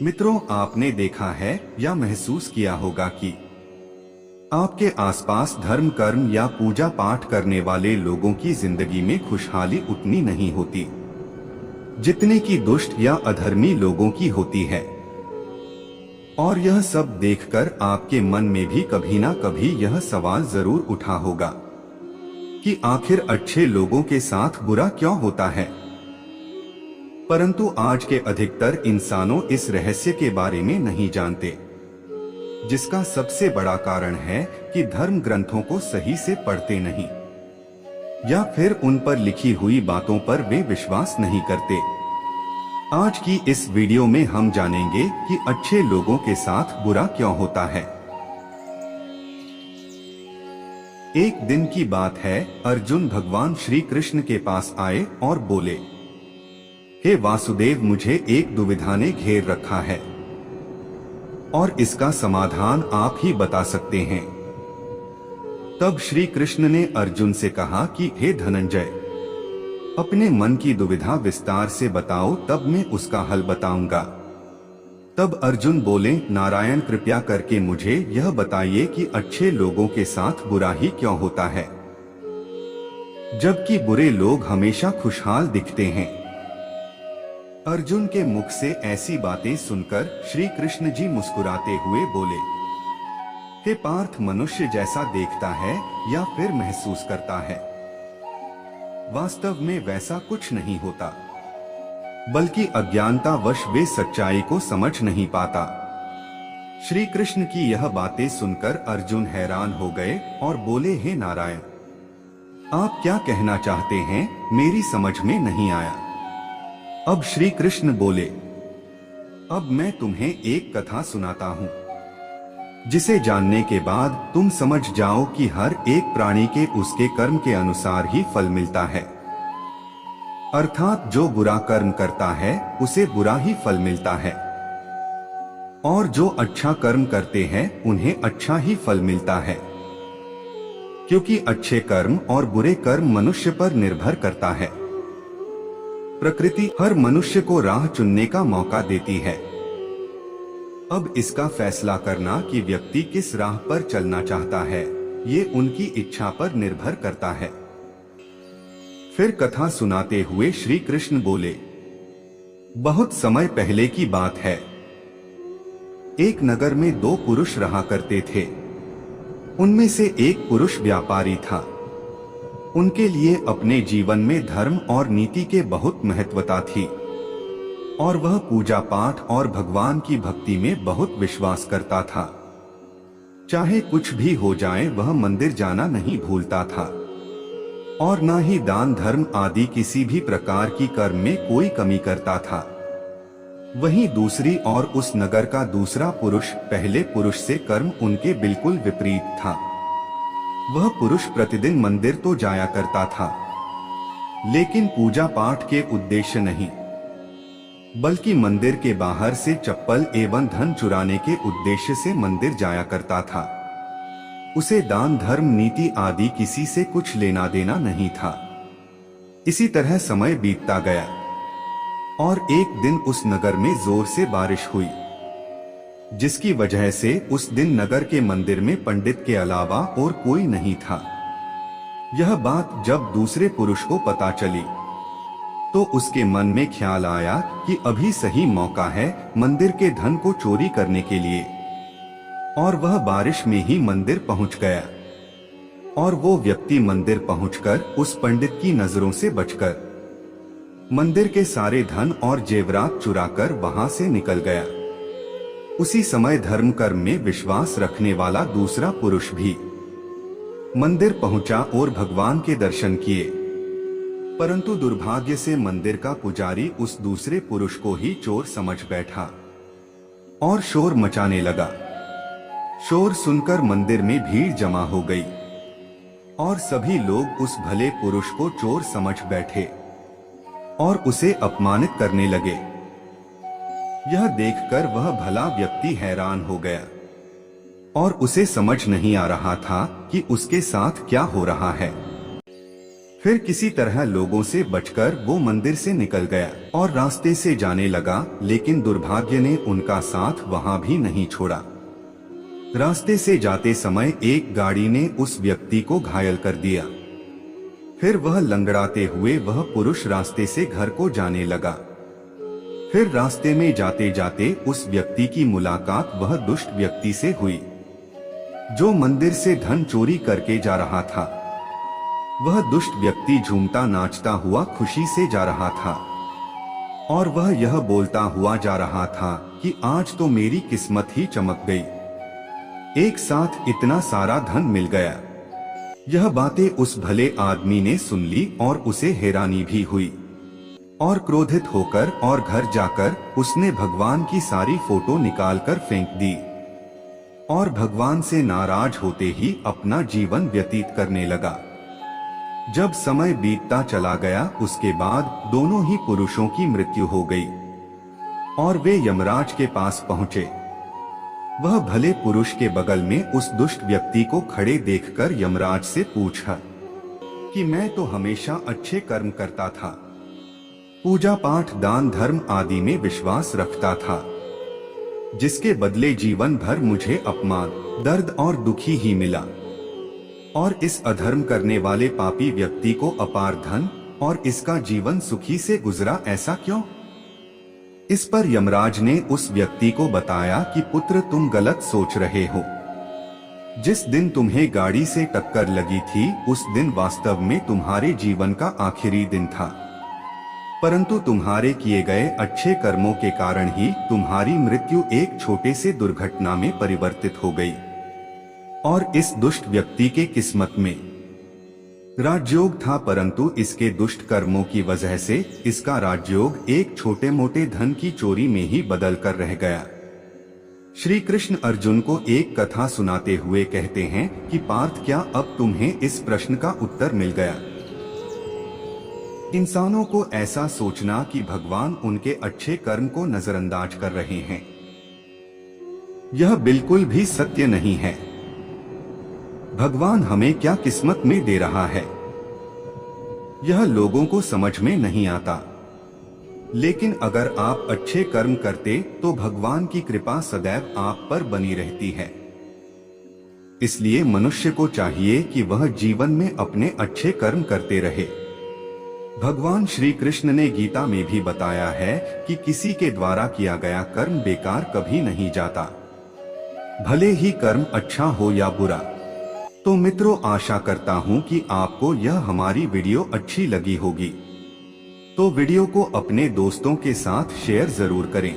मित्रों, आपने देखा है या महसूस किया होगा कि आपके आसपास धर्म, कर्म या पूजा पाठ करने वाले लोगों की जिंदगी में खुशहाली उतनी नहीं होती जितने की दुष्ट या अधर्मी लोगों की होती है। और यह सब देखकर आपके मन में भी कभी ना कभी यह सवाल जरूर उठा होगा कि आखिर अच्छे लोगों के साथ बुरा क्यों होता है। परंतु आज के अधिकतर इंसानों इस रहस्य के बारे में नहीं जानते, जिसका सबसे बड़ा कारण है कि धर्म ग्रंथों को सही से पढ़ते नहीं या फिर उन पर लिखी हुई बातों पर वे विश्वास नहीं करते। आज की इस वीडियो में हम जानेंगे कि अच्छे लोगों के साथ बुरा क्यों होता है। एक दिन की बात है, अर्जुन भगवान श्री कृष्ण के पास आए और बोले, हे वासुदेव, मुझे एक दुविधा ने घेर रखा है और इसका समाधान आप ही बता सकते हैं। तब श्री कृष्ण ने अर्जुन से कहा कि हे धनंजय, अपने मन की दुविधा विस्तार से बताओ, तब मैं उसका हल बताऊंगा। तब अर्जुन बोले, नारायण, कृपया करके मुझे यह बताइए कि अच्छे लोगों के साथ बुरा ही क्यों होता है, जबकि बुरे लोग हमेशा खुशहाल दिखते हैं। अर्जुन के मुख से ऐसी बातें सुनकर श्री कृष्ण जी मुस्कुराते हुए बोले, हे पार्थ, मनुष्य जैसा देखता है या फिर महसूस करता है, वास्तव में वैसा कुछ नहीं होता, बल्कि अज्ञानतावश वे सच्चाई को समझ नहीं पाता। श्री कृष्ण की यह बातें सुनकर अर्जुन हैरान हो गए और बोले, हे नारायण, आप क्या कहना चाहते हैं, मेरी समझ में नहीं आया। अब श्री कृष्ण बोले, अब मैं तुम्हें एक कथा सुनाता हूँ, जिसे जानने के बाद तुम समझ जाओ कि हर एक प्राणी के उसके कर्म के अनुसार ही फल मिलता है। अर्थात जो बुरा कर्म करता है उसे बुरा ही फल मिलता है, और जो अच्छा कर्म करते हैं उन्हें अच्छा ही फल मिलता है, क्योंकि अच्छे कर्म और बुरे कर्म मनुष्य पर निर्भर करता है। प्रकृति हर मनुष्य को राह चुनने का मौका देती है। अब इसका फैसला करना कि व्यक्ति किस राह पर चलना चाहता है, ये उनकी इच्छा पर निर्भर करता है। फिर कथा सुनाते हुए श्री कृष्ण बोले, बहुत समय पहले की बात है। एक नगर में दो पुरुष रहा करते थे। उनमें से एक पुरुष व्यापारी था। उनके लिए अपने जीवन में धर्म और नीति के बहुत महत्वता थी, और वह पूजा पाठ और भगवान की भक्ति में बहुत विश्वास करता था। चाहे कुछ भी हो जाए, वह मंदिर जाना नहीं भूलता था, और न ही दान धर्म आदि किसी भी प्रकार की कर्म में कोई कमी करता था। वहीं दूसरी ओर उस नगर का दूसरा पुरुष पहले पुरुष से कर्म उनके बिल्कुल विपरीत था। वह पुरुष प्रतिदिन मंदिर तो जाया करता था, लेकिन पूजा पाठ के उद्देश्य नहीं, बल्कि मंदिर के बाहर से चप्पल एवं धन चुराने के उद्देश्य से मंदिर जाया करता था। उसे दान धर्म नीति आदि किसी से कुछ लेना देना नहीं था। इसी तरह समय बीतता गया, और एक दिन उस नगर में जोर से बारिश हुई, जिसकी वजह से उस दिन नगर के मंदिर में पंडित के अलावा और कोई नहीं था। यह बात जब दूसरे पुरुष को पता चली, तो उसके मन में ख्याल आया कि अभी सही मौका है मंदिर के धन को चोरी करने के लिए, और वह बारिश में ही मंदिर पहुंच गया। और वो व्यक्ति मंदिर पहुंचकर उस पंडित की नजरों से बचकर मंदिर के सारे धन और जेवरात चुराकर वहां से निकल गया। उसी समय धर्म कर्म में विश्वास रखने वाला दूसरा पुरुष भी मंदिर पहुंचा और भगवान के दर्शन किए, परंतु दुर्भाग्य से मंदिर का पुजारी उस दूसरे पुरुष को ही चोर समझ बैठा और शोर मचाने लगा। शोर सुनकर मंदिर में भीड़ जमा हो गई, और सभी लोग उस भले पुरुष को चोर समझ बैठे और उसे अपमानित करने लगे। यह देखकर वह भला व्यक्ति हैरान हो गया, और उसे समझ नहीं आ रहा था कि उसके साथ क्या हो रहा है। फिर किसी तरह लोगों से बचकर वो मंदिर से निकल गया और रास्ते से जाने लगा, लेकिन दुर्भाग्य ने उनका साथ वहां भी नहीं छोड़ा। रास्ते से जाते समय एक गाड़ी ने उस व्यक्ति को घायल कर दिया। फिर वह लंगड़ाते हुए वह पुरुष रास्ते से घर को जाने लगा। फिर रास्ते में जाते जाते उस व्यक्ति की मुलाकात वह दुष्ट व्यक्ति से हुई जो मंदिर से धन चोरी करके जा रहा था। वह दुष्ट व्यक्ति झूमता नाचता हुआ खुशी से जा रहा था और वह यह बोलता हुआ जा रहा था कि आज तो मेरी किस्मत ही चमक गई, एक साथ इतना सारा धन मिल गया। यह बातें उस भले आदमी ने सुन ली और उसे हैरानी भी हुई और क्रोधित होकर और घर जाकर उसने भगवान की सारी फोटो निकालकर फेंक दी और भगवान से नाराज होते ही अपना जीवन व्यतीत करने लगा। जब समय बीतता चला गया, उसके बाद दोनों ही पुरुषों की मृत्यु हो गई और वे यमराज के पास पहुंचे। वह भले पुरुष के बगल में उस दुष्ट व्यक्ति को खड़े देखकर यमराज से पूछा कि मैं तो हमेशा अच्छे कर्म करता था, पूजा पाठ दान धर्म आदि में विश्वास रखता था, जिसके बदले जीवन भर मुझे अपमान दर्द और दुखी ही मिला, और इस अधर्म करने वाले पापी व्यक्ति को अपार धन और इसका जीवन सुखी से गुजरा, ऐसा क्यों? इस पर यमराज ने उस व्यक्ति को बताया कि पुत्र, तुम गलत सोच रहे हो। जिस दिन तुम्हें गाड़ी से टक्कर लगी थी उस दिन वास्तव में तुम्हारे जीवन का आखिरी दिन था, परंतु तुम्हारे किए गए अच्छे कर्मों के कारण ही तुम्हारी मृत्यु एक छोटे से दुर्घटना में परिवर्तित हो गई। और इस दुष्ट व्यक्ति के किस्मत में राजयोग था, परंतु इसके दुष्ट कर्मों की वजह से इसका राजयोग एक छोटे मोटे धन की चोरी में ही बदल कर रह गया। श्री कृष्ण अर्जुन को एक कथा सुनाते हुए कहते हैं कि पार्थ, क्या अब तुम्हें इस प्रश्न का उत्तर मिल गया? इंसानों को ऐसा सोचना कि भगवान उनके अच्छे कर्म को नजरअंदाज कर रहे हैं, यह बिल्कुल भी सत्य नहीं है। भगवान हमें क्या किस्मत में दे रहा है, यह लोगों को समझ में नहीं आता। लेकिन अगर आप अच्छे कर्म करते तो भगवान की कृपा सदैव आप पर बनी रहती है। इसलिए मनुष्य को चाहिए कि वह जीवन में अपने अच्छे कर्म करते रहे। भगवान श्री कृष्ण ने गीता में भी बताया है कि किसी के द्वारा किया गया कर्म बेकार कभी नहीं जाता, भले ही कर्म अच्छा हो या बुरा। तो मित्रों, आशा करता हूं कि आपको यह हमारी वीडियो अच्छी लगी होगी। तो वीडियो को अपने दोस्तों के साथ शेयर जरूर करें।